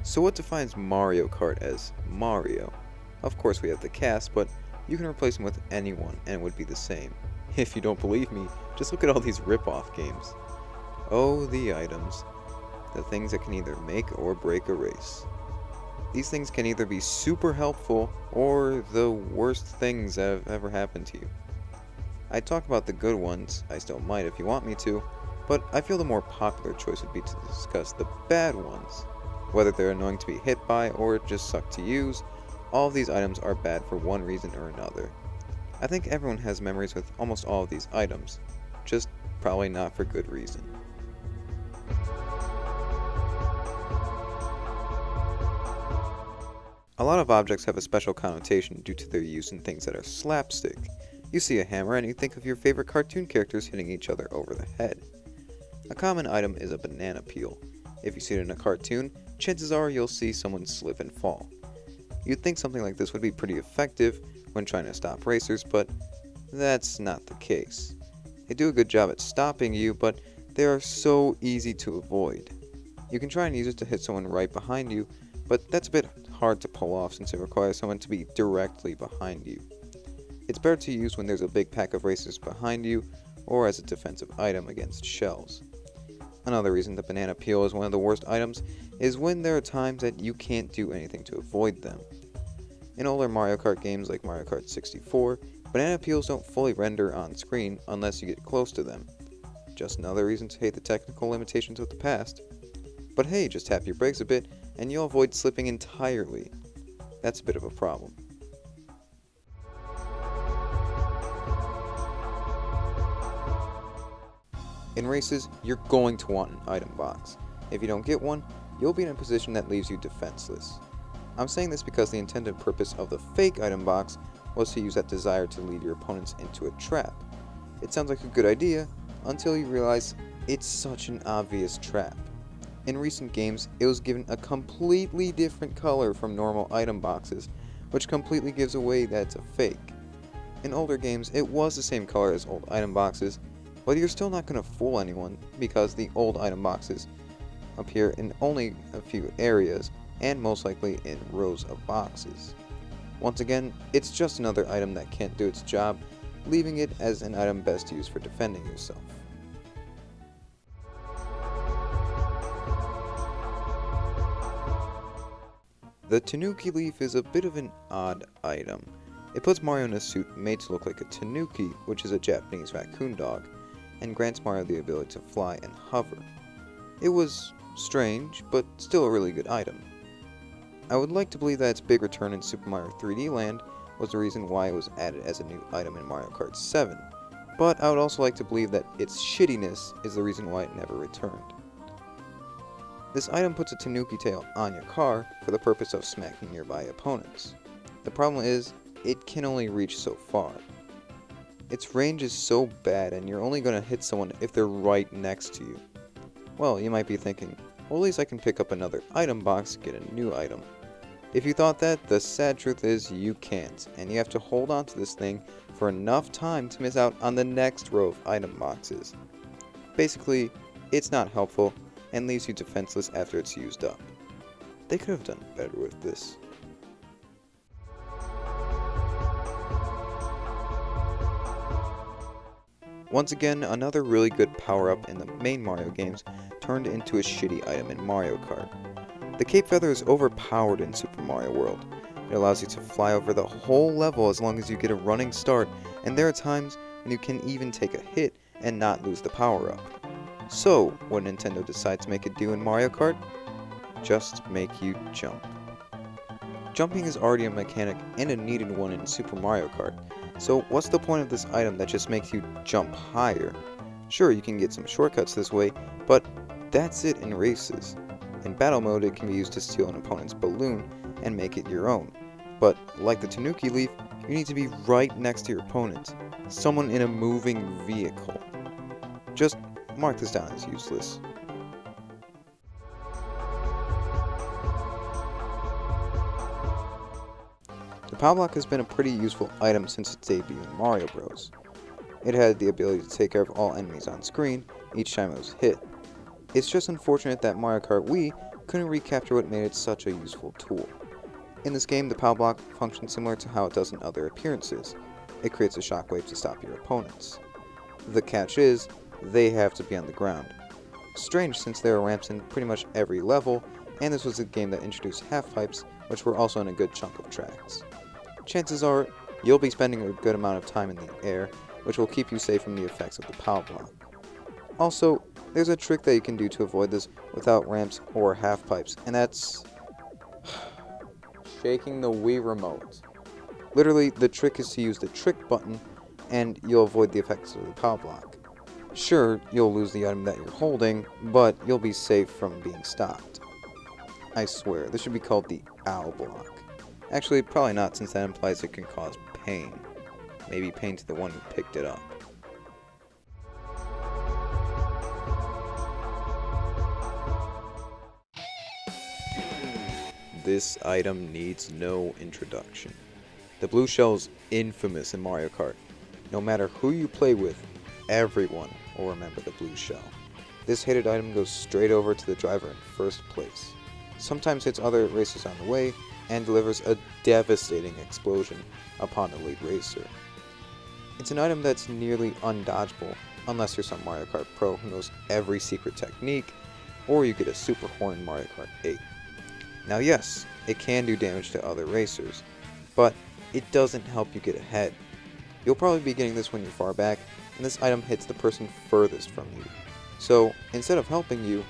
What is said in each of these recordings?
So what defines Mario Kart as Mario? Of course we have the cast, but you can replace him with anyone and it would be the same. If you don't believe me, just look at all these rip-off games. Oh, the items. The things that can either make or break a race. These things can either be super helpful or the worst things that have ever happened to you. I talk about the good ones, I still might if you want me to, but I feel the more popular choice would be to discuss the bad ones. Whether they're annoying to be hit by or just suck to use, all of these items are bad for one reason or another. I think everyone has memories with almost all of these items, just probably not for good reason. A lot of objects have a special connotation due to their use in things that are slapstick. You see a hammer and you think of your favorite cartoon characters hitting each other over the head. A common item is a banana peel. If you see it in a cartoon, chances are you'll see someone slip and fall. You'd think something like this would be pretty effective when trying to stop racers, but that's not the case. They do a good job at stopping you, but they are so easy to avoid. You can try and use it to hit someone right behind you, but that's a bit hard to pull off since it requires someone to be directly behind you. It's better to use when there's a big pack of racers behind you, or as a defensive item against shells. Another reason the banana peel is one of the worst items is when there are times that you can't do anything to avoid them. In older Mario Kart games like Mario Kart 64, banana peels don't fully render on screen unless you get close to them. Just another reason to hate the technical limitations of the past. But hey, just tap your brakes a bit and you'll avoid slipping entirely. That's a bit of a problem. In races, you're going to want an item box. If you don't get one, you'll be in a position that leaves you defenseless. I'm saying this because the intended purpose of the fake item box was to use that desire to lead your opponents into a trap. It sounds like a good idea until you realize it's such an obvious trap. In recent games, it was given a completely different color from normal item boxes, which completely gives away that it's a fake. In older games, it was the same color as old item boxes, but you're still not going to fool anyone because the old item boxes appear in only a few areas and most likely in rows of boxes. Once again, it's just another item that can't do its job, leaving it as an item best used for defending yourself. The Tanuki Leaf is a bit of an odd item. It puts Mario in a suit made to look like a tanuki, which is a Japanese raccoon dog, and grants Mario the ability to fly and hover. It was strange, but still a really good item. I would like to believe that its big return in Super Mario 3D Land was the reason why it was added as a new item in Mario Kart 7, but I would also like to believe that its shittiness is the reason why it never returned. This item puts a tanuki tail on your car for the purpose of smacking nearby opponents. The problem is, it can only reach so far. Its range is so bad and you're only going to hit someone if they're right next to you. Well, you might be thinking, well, at least I can pick up another item box to get a new item. If you thought that, the sad truth is you can't, and you have to hold on to this thing for enough time to miss out on the next row of item boxes. Basically, it's not helpful and leaves you defenseless after it's used up. They could have done better with this. Once again, another really good power-up in the main Mario games turned into a shitty item in Mario Kart. The Cape Feather is overpowered in Super Mario World. It allows you to fly over the whole level as long as you get a running start, and there are times when you can even take a hit and not lose the power-up. So, what Nintendo decides to make it do in Mario Kart? Just make you jump. Jumping is already a mechanic and a needed one in Super Mario Kart, so what's the point of this item that just makes you jump higher? Sure, you can get some shortcuts this way, but that's it in races. In battle mode, it can be used to steal an opponent's balloon and make it your own. But like the Tanuki Leaf, you need to be right next to your opponent, someone in a moving vehicle. Just mark this down as useless. The Power Block has been a pretty useful item since its debut in Mario Bros. It had the ability to take care of all enemies on screen each time it was hit. It's just unfortunate that Mario Kart Wii couldn't recapture what made it such a useful tool. In this game, the power block functions similar to how it does in other appearances. It creates a shockwave to stop your opponents. The catch is, they have to be on the ground. Strange, since there are ramps in pretty much every level, and this was a game that introduced half-pipes, which were also in a good chunk of tracks. Chances are, you'll be spending a good amount of time in the air, which will keep you safe from the effects of the power block. Also, there's a trick that you can do to avoid this without ramps or half-pipes, and that's shaking the Wii remote. Literally, the trick is to use the trick button, and you'll avoid the effects of the power block. Sure, you'll lose the item that you're holding, but you'll be safe from being stopped. I swear, this should be called the owl block. Actually, probably not, since that implies it can cause pain. Maybe pain to the one who picked it up. This item needs no introduction. The blue shell's infamous in Mario Kart. No matter who you play with, everyone will remember the blue shell. This hated item goes straight over to the driver in first place. Sometimes hits other racers on the way, and delivers a devastating explosion upon a lead racer. It's an item that's nearly undodgeable, unless you're some Mario Kart pro who knows every secret technique, or you get a super horn in Mario Kart 8. Now yes, it can do damage to other racers, but it doesn't help you get ahead. You'll probably be getting this when you're far back, and this item hits the person furthest from you. So, instead of helping you,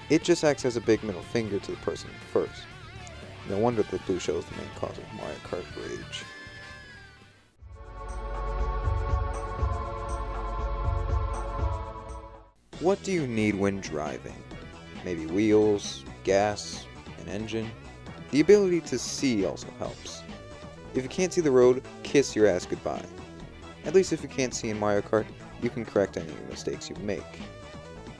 it just acts as a big middle finger to the person first. No wonder the blue shell is the main cause of Mario Kart rage. What do you need when driving? Maybe wheels, gas, an engine? The ability to see also helps. If you can't see the road, kiss your ass goodbye. At least if you can't see in Mario Kart, you can correct any mistakes you make.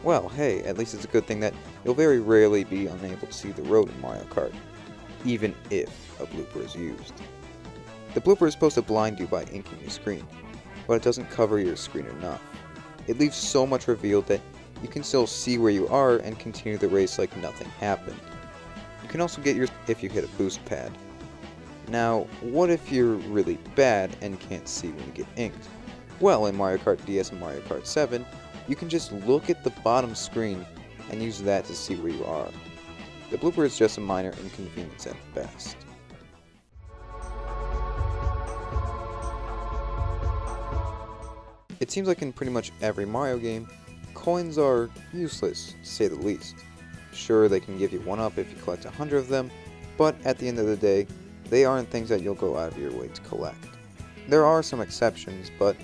Well, hey, at least it's a good thing that you'll very rarely be unable to see the road in Mario Kart, even if a blooper is used. The blooper is supposed to blind you by inking your screen, but it doesn't cover your screen enough. It leaves so much revealed that you can still see where you are and continue the race like nothing happened. You can also get yours if you hit a boost pad. Now, what if you're really bad and can't see when you get inked? Well, in Mario Kart DS and Mario Kart 7, you can just look at the bottom screen and use that to see where you are. The blooper is just a minor inconvenience at best. It seems like in pretty much every Mario game, coins are useless, to say the least. Sure, they can give you 1-up if you collect 100 of them, but at the end of the day, they aren't things that you'll go out of your way to collect. There are some exceptions, but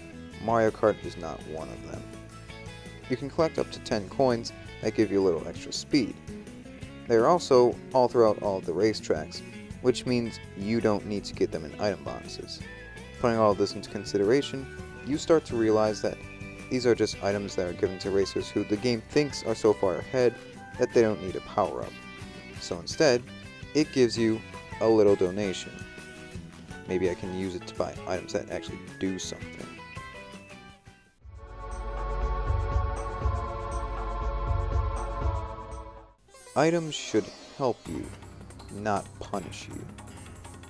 Mario Kart is not one of them. You can collect up to 10 coins that give you a little extra speed. They are also all throughout all of the racetracks, which means you don't need to get them in item boxes. Putting all of this into consideration, you start to realize that these are just items that are given to racers who the game thinks are so far ahead that they don't need a power-up. So instead, it gives you a little donation. Maybe I can use it to buy items that actually do something. Items should help you, not punish you.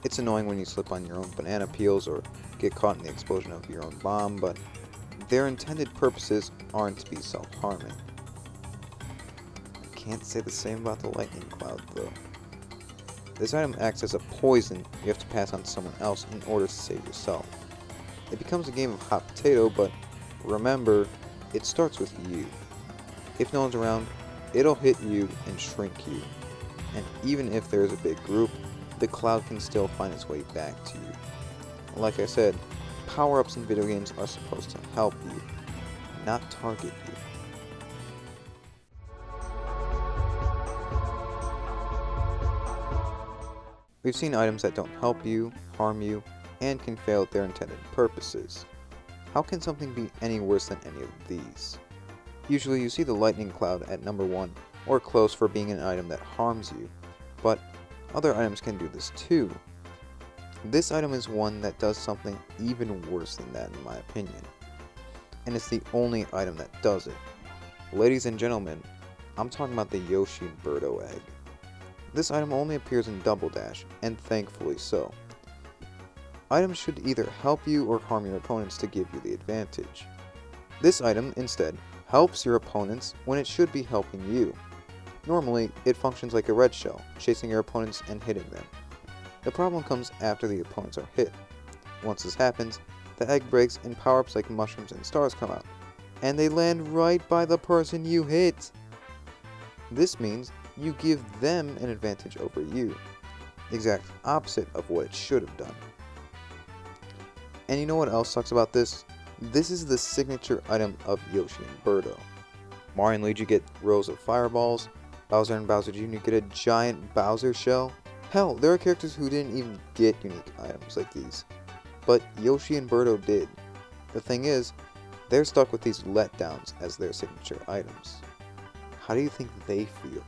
It's annoying when you slip on your own banana peels or get caught in the explosion of your own bomb, but their intended purposes aren't to be self-harming. I can't say the same about the lightning cloud, though. This item acts as a poison you have to pass on to someone else in order to save yourself. It becomes a game of hot potato, but remember, it starts with you. If no one's around, it'll hit you and shrink you. And even if there is a big group, the cloud can still find its way back to you. Like I said, power-ups in video games are supposed to help you, not target you. We've seen items that don't help you, harm you, and can fail at their intended purposes. How can something be any worse than any of these? Usually you see the lightning cloud at number 1 or close for being an item that harms you, but other items can do this too. This item is one that does something even worse than that in my opinion, and it's the only item that does it. Ladies and gentlemen, I'm talking about the Yoshi Berto Egg. This item only appears in Double Dash, and thankfully so. Items should either help you or harm your opponents to give you the advantage. This item, instead, helps your opponents when it should be helping you. Normally, it functions like a red shell, chasing your opponents and hitting them. The problem comes after the opponents are hit. Once this happens, the egg breaks and power-ups like mushrooms and stars come out, and they land right by the person you hit. This means you give them an advantage over you, the exact opposite of what it should have done. And you know what else sucks about this? This is the signature item of Yoshi and Berto. Mario and Luigi get rows of fireballs, Bowser and Bowser Jr. get a giant Bowser shell. Hell, there are characters who didn't even get unique items like these. But Yoshi and Berto did. The thing is, they're stuck with these letdowns as their signature items. How do you think they feel?